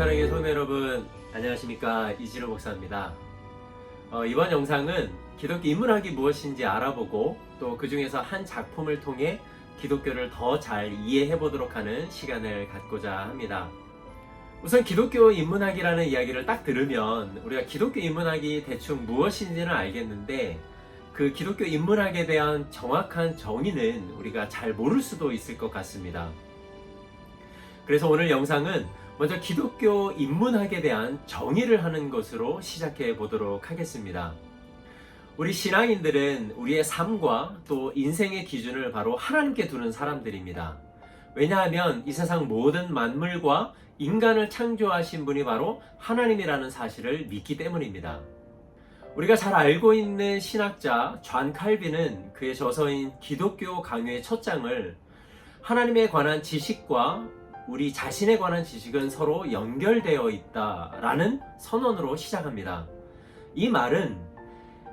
사랑의 성도 여러분, 안녕하십니까? 이진호 목사입니다. 이번 영상은 기독교 인문학이 무엇인지 알아보고 또 그 중에서 한 작품을 통해 기독교를 더 잘 이해해 보도록 하는 시간을 갖고자 합니다. 우선 기독교 인문학이라는 이야기를 딱 들으면 우리가 기독교 인문학이 대충 무엇인지는 알겠는데 그 기독교 인문학에 대한 정확한 정의는 우리가 잘 모를 수도 있을 것 같습니다. 그래서 오늘 영상은 먼저 기독교 인문학에 대한 정의를 하는 것으로 시작해 보도록 하겠습니다. 우리 신앙인들은 우리의 삶과 또 인생의 기준을 바로 하나님께 두는 사람들입니다. 왜냐하면 이 세상 모든 만물과 인간을 창조하신 분이 바로 하나님이라는 사실을 믿기 때문입니다. 우리가 잘 알고 있는 신학자 존 칼빈은 그의 저서인 기독교 강요의 첫 장을 하나님에 관한 지식과 우리 자신에 관한 지식은 서로 연결되어 있다라는 선언으로 시작합니다. 이 말은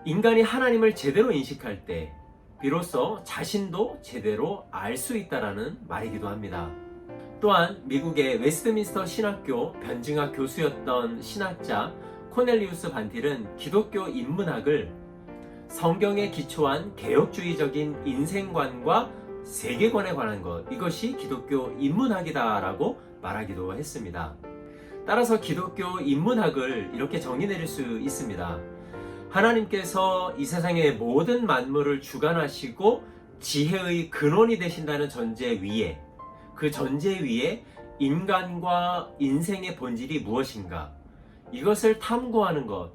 인간이 하나님을 제대로 인식할 때 비로소 자신도 제대로 알 수 있다라는 말이기도 합니다. 또한 미국의 웨스트민스터 신학교 변증학 교수였던 신학자 코넬리우스 반틸은 기독교 인문학을 성경에 기초한 개혁주의적인 인생관과 세계관에 관한 것, 이것이 기독교 인문학이다라고 말하기도 했습니다. 따라서 기독교 인문학을 이렇게 정의 내릴 수 있습니다. 하나님께서 이 세상의 모든 만물을 주관하시고 지혜의 근원이 되신다는 전제 위에, 그 전제 위에 인간과 인생의 본질이 무엇인가, 이것을 탐구하는 것,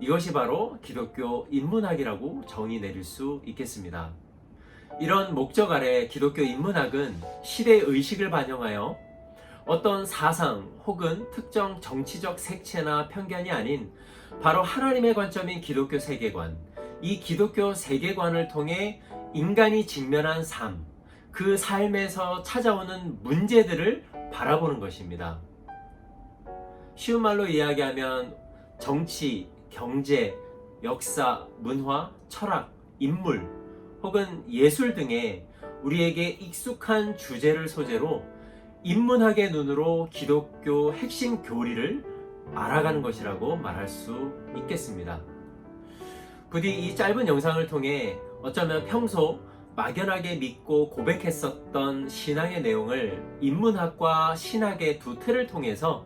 이것이 바로 기독교 인문학이라고 정의 내릴 수 있겠습니다. 이런 목적 아래 기독교 인문학은 시대의 의식을 반영하여 어떤 사상 혹은 특정 정치적 색채나 편견이 아닌 바로 하나님의 관점인 기독교 세계관, 이 기독교 세계관을 통해 인간이 직면한 삶, 그 삶에서 찾아오는 문제들을 바라보는 것입니다. 쉬운 말로 이야기하면 정치, 경제, 역사, 문화, 철학, 인물 혹은 예술 등의 우리에게 익숙한 주제를 소재로 인문학의 눈으로 기독교 핵심 교리를 알아가는 것이라고 말할 수 있겠습니다. 부디 이 짧은 영상을 통해 어쩌면 평소 막연하게 믿고 고백했었던 신앙의 내용을 인문학과 신학의 두 틀을 통해서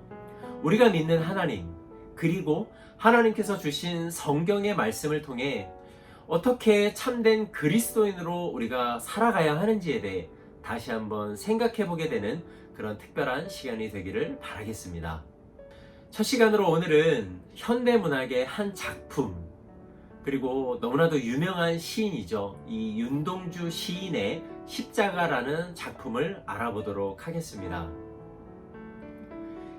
우리가 믿는 하나님, 그리고 하나님께서 주신 성경의 말씀을 통해 어떻게 참된 그리스도인으로 우리가 살아가야 하는지에 대해 다시 한번 생각해 보게 되는 그런 특별한 시간이 되기를 바라겠습니다. 첫 시간으로 오늘은 현대문학의 한 작품, 그리고 너무나도 유명한 시인이죠. 이 윤동주 시인의 십자가라는 작품을 알아보도록 하겠습니다.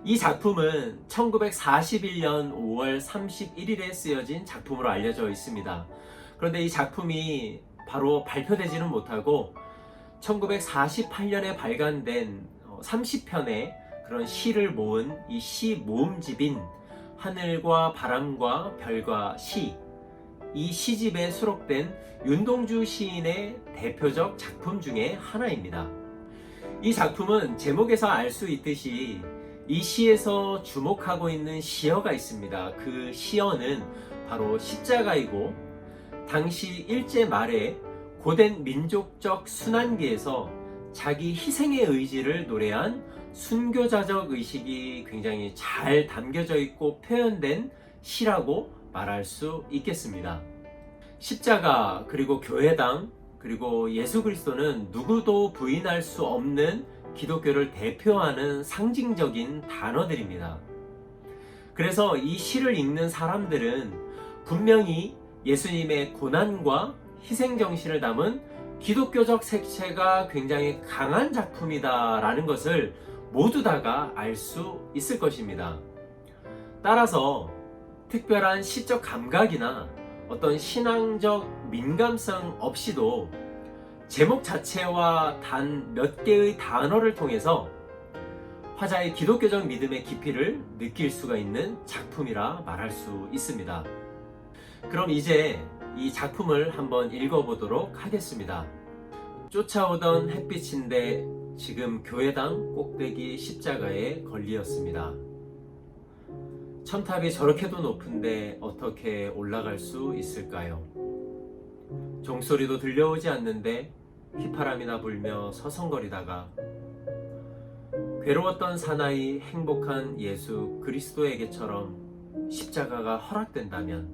이 작품은 1941년 5월 31일에 쓰여진 작품으로 알려져 있습니다. 그런데 이 작품이 바로 발표되지는 못하고 1948년에 발간된 30편의 그런 시를 모은 이 시 모음집인 하늘과 바람과 별과 시, 이 시집에 수록된 윤동주 시인의 대표적 작품 중에 하나입니다. 이 작품은 제목에서 알 수 있듯이 이 시에서 주목하고 있는 시어가 있습니다. 그 시어는 바로 십자가이고 당시 일제 말에 고된 민족적 순환기에서 자기 희생의 의지를 노래한 순교자적 의식이 굉장히 잘 담겨져 있고 표현된 시라고 말할 수 있겠습니다. 십자가, 그리고 교회당, 그리고 예수 그리스도는 누구도 부인할 수 없는 기독교를 대표하는 상징적인 단어들입니다. 그래서 이 시를 읽는 사람들은 분명히 예수님의 고난과 희생정신을 담은 기독교적 색채가 굉장히 강한 작품이다라는 것을 모두 다가 알 수 있을 것입니다. 따라서 특별한 시적 감각이나 어떤 신앙적 민감성 없이도 제목 자체와 단 몇 개의 단어를 통해서 화자의 기독교적 믿음의 깊이를 느낄 수가 있는 작품이라 말할 수 있습니다. 그럼 이제 이 작품을 한번 읽어보도록 하겠습니다. 쫓아오던 햇빛인데 지금 교회당 꼭대기 십자가에 걸리었습니다. 첨탑이 저렇게도 높은데 어떻게 올라갈 수 있을까요? 종소리도 들려오지 않는데 휘파람이나 불며 서성거리다가 괴로웠던 사나이 행복한 예수 그리스도에게처럼 십자가가 허락된다면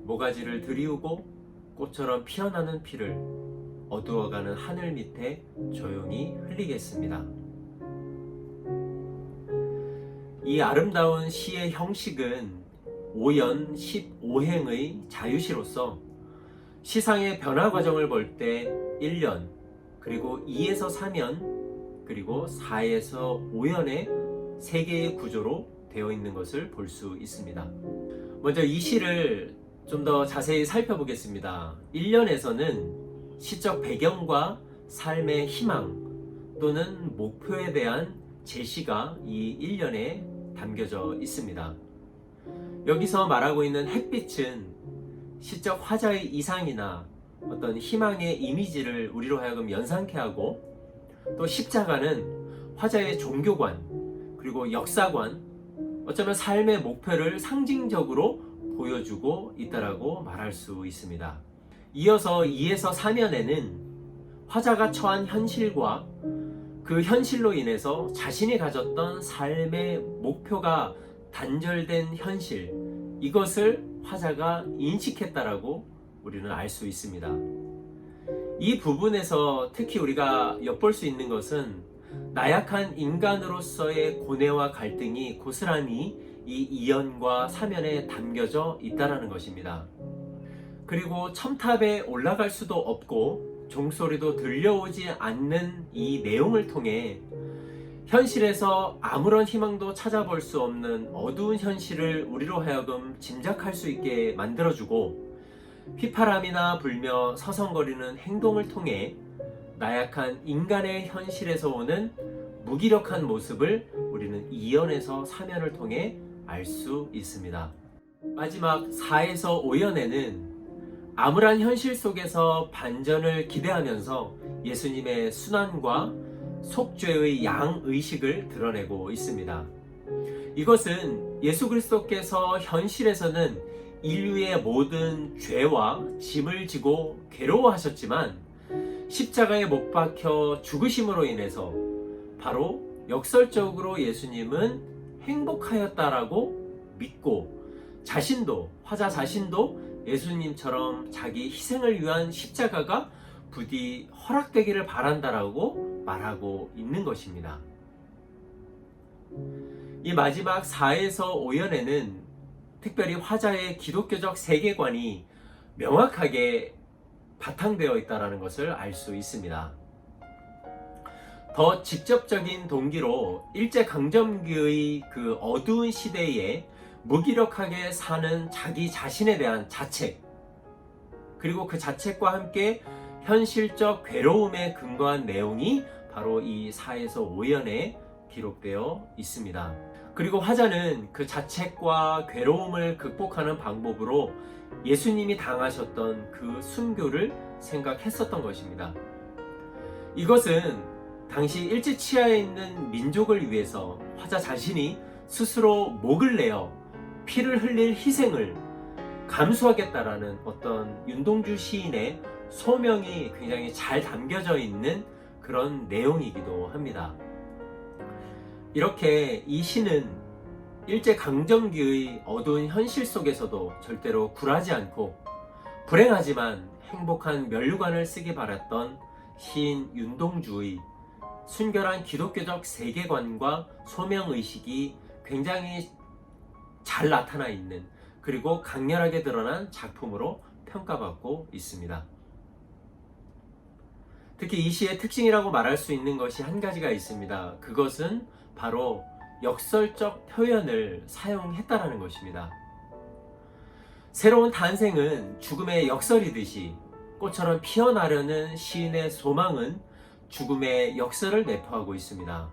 모가지를 들이우고 꽃처럼 피어나는 피를 어두워가는 하늘 밑에 조용히 흘리겠습니다. 이 아름다운 시의 형식은 오연 15행의 자유시로서 시상의 변화 과정을 볼 때 1년, 그리고 2에서 4년, 그리고 4에서 5년의 3개의 구조로 되어 있는 것을 볼 수 있습니다. 먼저 이 시를 좀 더 자세히 살펴보겠습니다. 1년에서는 시적 배경과 삶의 희망 또는 목표에 대한 제시가 이 1년에 담겨져 있습니다. 여기서 말하고 있는 햇빛은 시적 화자의 이상이나 어떤 희망의 이미지를 우리로 하여금 연상케 하고, 또 십자가는 화자의 종교관 그리고 역사관, 어쩌면 삶의 목표를 상징적으로 보여주고 있다라고 말할 수 있습니다. 이어서 2에서 4년에는 화자가 처한 현실과 그 현실로 인해서 자신이 가졌던 삶의 목표가 단절된 현실, 이것을 화자가 인식했다라고 우리는 알 수 있습니다. 이 부분에서 특히 우리가 엿볼 수 있는 것은 나약한 인간으로서의 고뇌와 갈등이 고스란히 이 2연과 3연에 담겨져 있다는 것입니다. 그리고 첨탑에 올라갈 수도 없고 종소리도 들려오지 않는 이 내용을 통해 현실에서 아무런 희망도 찾아볼 수 없는 어두운 현실을 우리로 하여금 짐작할 수 있게 만들어주고, 휘파람이나 불며 서성거리는 행동을 통해 나약한 인간의 현실에서 오는 무기력한 모습을 우리는 2연에서 3연을 통해 알 수 있습니다. 마지막 4에서 5연에는 암울한 현실 속에서 반전을 기대하면서 예수님의 순환과 속죄의 양의식을 드러내고 있습니다. 이것은 예수 그리스도께서 현실에서는 인류의 모든 죄와 짐을 지고 괴로워하셨지만 십자가에 못 박혀 죽으심으로 인해서 바로 역설적으로 예수님은 행복하였다라고 믿고, 화자 자신도 예수님처럼 자기 희생을 위한 십자가가 부디 허락되기를 바란다라고 말하고 있는 것입니다. 이 마지막 4에서 5연에는 특별히 화자의 기독교적 세계관이 명확하게 바탕되어 있다는 것을 알 수 있습니다. 더 직접적인 동기로 일제강점기의 그 어두운 시대에 무기력하게 사는 자기 자신에 대한 자책, 그리고 그 자책과 함께 현실적 괴로움에 근거한 내용이 바로 이 4에서 5연에 기록되어 있습니다. 그리고 화자는 그 자책과 괴로움을 극복하는 방법으로 예수님이 당하셨던 그 순교를 생각했었던 것입니다. 이것은 당시 일제치하에 있는 민족을 위해서 화자 자신이 스스로 목을 내어 피를 흘릴 희생을 감수하겠다라는 어떤 윤동주 시인의 소명이 굉장히 잘 담겨져 있는 그런 내용이기도 합니다. 이렇게 이 시는 일제강점기의 어두운 현실 속에서도 절대로 굴하지 않고 불행하지만 행복한 면류관을 쓰기 바랐던 시인 윤동주의 순결한 기독교적 세계관과 소명의식이 굉장히 잘 나타나 있는, 그리고 강렬하게 드러난 작품으로 평가받고 있습니다. 특히 이 시의 특징이라고 말할 수 있는 것이 한 가지가 있습니다. 그것은 바로 역설적 표현을 사용했다라는 것입니다. 새로운 탄생은 죽음의 역설이듯이 꽃처럼 피어나려는 시인의 소망은 죽음의 역설을 내포하고 있습니다.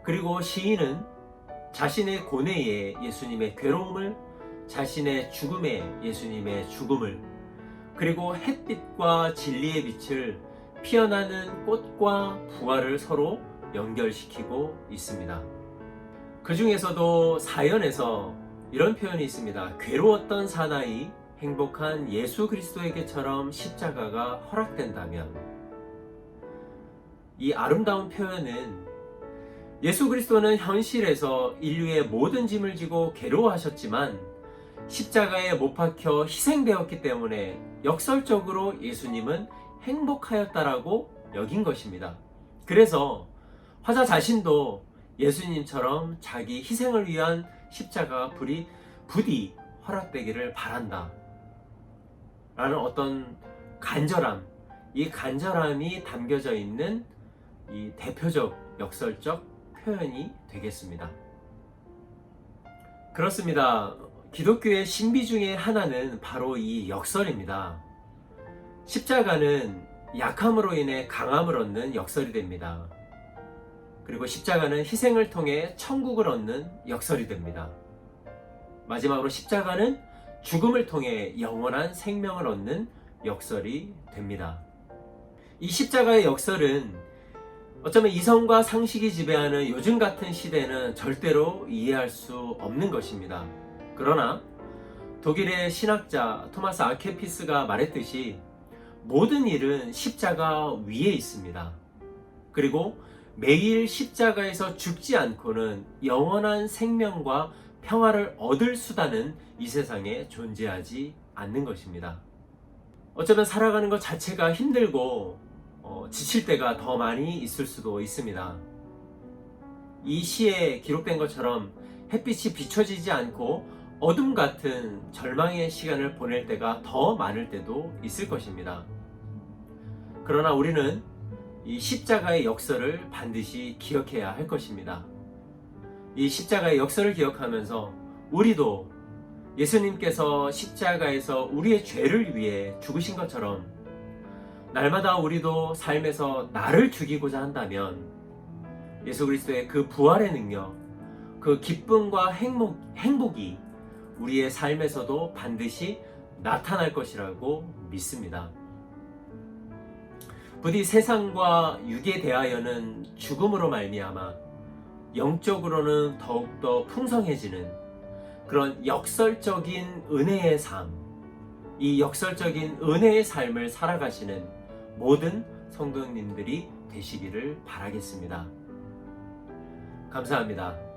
그리고 시인은 자신의 고뇌에 예수님의 괴로움을, 자신의 죽음에 예수님의 죽음을, 그리고 햇빛과 진리의 빛을 피어나는 꽃과 부활을 서로 연결시키고 있습니다. 그 중에서도 사연에서 이런 표현이 있습니다. 괴로웠던 사나이, 행복한 예수 그리스도에게처럼 십자가가 허락된다면, 이 아름다운 표현은 예수 그리스도는 현실에서 인류의 모든 짐을 지고 괴로워하셨지만 십자가에 못 박혀 희생되었기 때문에 역설적으로 예수님은 행복하였다라고 여긴 것입니다. 그래서 화자 자신도 예수님처럼 자기 희생을 위한 십자가 부디 허락되기를 바란다 라는 어떤 간절함, 이 간절함이 담겨져 있는 이 대표적 역설적 표현이 되겠습니다. 그렇습니다. 기독교의 신비 중에 하나는 바로 이 역설입니다. 십자가는 약함으로 인해 강함을 얻는 역설이 됩니다. 그리고 십자가는 희생을 통해 천국을 얻는 역설이 됩니다. 마지막으로 십자가는 죽음을 통해 영원한 생명을 얻는 역설이 됩니다. 이 십자가의 역설은 어쩌면 이성과 상식이 지배하는 요즘 같은 시대는 절대로 이해할 수 없는 것입니다. 그러나 독일의 신학자 토마스 아케피스가 말했듯이 모든 일은 십자가 위에 있습니다. 그리고 매일 십자가에서 죽지 않고는 영원한 생명과 평화를 얻을 수단은 이 세상에 존재하지 않는 것입니다. 어쩌면 살아가는 것 자체가 힘들고 지칠 때가 더 많이 있을 수도 있습니다. 이 시에 기록된 것처럼 햇빛이 비춰지지 않고 어둠 같은 절망의 시간을 보낼 때가 더 많을 때도 있을 것입니다. 그러나 우리는 이 십자가의 역설을 반드시 기억해야 할 것입니다. 이 십자가의 역설을 기억하면서 우리도 예수님께서 십자가에서 우리의 죄를 위해 죽으신 것처럼 날마다 우리도 삶에서 나를 죽이고자 한다면 예수 그리스도의 그 부활의 능력, 그 기쁨과 행복이 우리의 삶에서도 반드시 나타날 것이라고 믿습니다. 부디 세상과 육에 대하여는 죽음으로 말미암아 영적으로는 더욱더 풍성해지는 그런 역설적인 은혜의 삶, 이 역설적인 은혜의 삶을 살아가시는 모든 성도님들이 되시기를 바라겠습니다. 감사합니다.